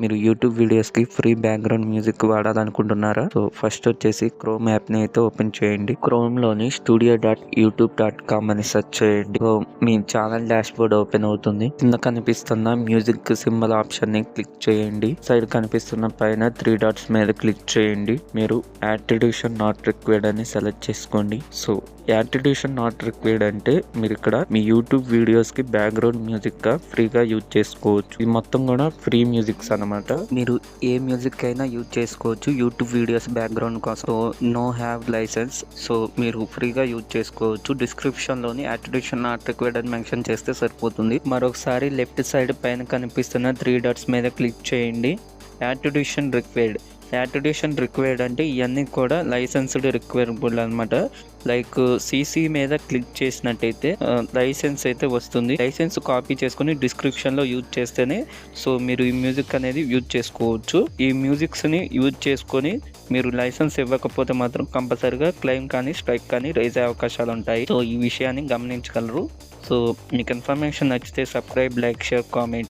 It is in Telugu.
మీరు యూట్యూబ్ వీడియోస్కి ఫ్రీ బ్యాక్గ్రౌండ్ మ్యూజిక్ వాడాలనుకుంటున్నారా? సో ఫస్ట్ వచ్చేసి క్రోమ్ యాప్ని అయితే ఓపెన్ చేయండి. క్రోమ్లోని studio.youtube.com అని సెర్చ్ చేయండి. సో మీ ఛానల్ డాష్బోర్డ్ ఓపెన్ అవుతుంది. కింద కనిపిస్తున్న మ్యూజిక్ సింబల్ ఆప్షన్ని క్లిక్ చేయండి. సైడ్ కనిపిస్తున్న పైన 3 డాట్స్ మీద క్లిక్ చేయండి. మీరు యాట్రిబ్యూషన్ నాట్ రిక్వైర్డ్ అని సెలెక్ట్ చేసుకోండి. సో యాట్రిబ్యూషన్ నాట్ రిక్వైర్డ్ అంటే మీరు ఇక్కడ మీ యూట్యూబ్ వీడియోస్ కి బ్యాక్గ్రౌండ్ మ్యూజిక్ గా ఫ్రీగా యూజ్ చేసుకోవచ్చు. ఇది మొత్తం కూడా ఫ్రీ మ్యూజిక్స్ అన్నమాట. మీరు ఏ మ్యూజిక్ అయినా యూజ్ చేసుకోవచ్చు యూట్యూబ్ వీడియోస్ బ్యాక్గ్రౌండ్ కోసం. So no have license. So మీరు ఫ్రీగా యూజ్ చేసుకోవచ్చు. డిస్క్రిప్షన్ లోని యాట్రిబ్యూషన్ నాట్ రిక్వైర్డ్ అని మెన్షన్ చేస్తే సరిపోతుంది. మరొకసారి లెఫ్ట్ సైడ్ పైన కనిపిస్తున్న 3 డాట్స్ మీద క్లిక్ చేయండి. యాట్రిబ్యూషన్ రిక్వైర్డ్ అంటే ఇవన్నీ కూడా లైసెన్స్డ్ రిక్వైరబుల్ అనమాట. లైక్ సిసి మీద క్లిక్ చేసినట్టయితే లైసెన్స్ అయితే వస్తుంది. లైసెన్స్ కాపీ చేసుకుని డిస్క్రిప్షన్లో యూజ్ చేస్తేనే సో మీరు ఈ మ్యూజిక్ అనేది యూజ్ చేసుకోవచ్చు. ఈ మ్యూజిక్స్ని యూజ్ చేసుకొని మీరు లైసెన్స్ ఇవ్వకపోతే మాత్రం కంపల్సరీగా క్లెయిమ్ కానీ స్ట్రైక్ కానీ రైజ్ అయ్యే అవకాశాలు ఉంటాయి. సో ఈ విషయాన్ని గమనించగలరు. సో మీకు ఇన్ఫర్మేషన్ నచ్చితే సబ్స్క్రైబ్, లైక్, షేర్, కామెంట్.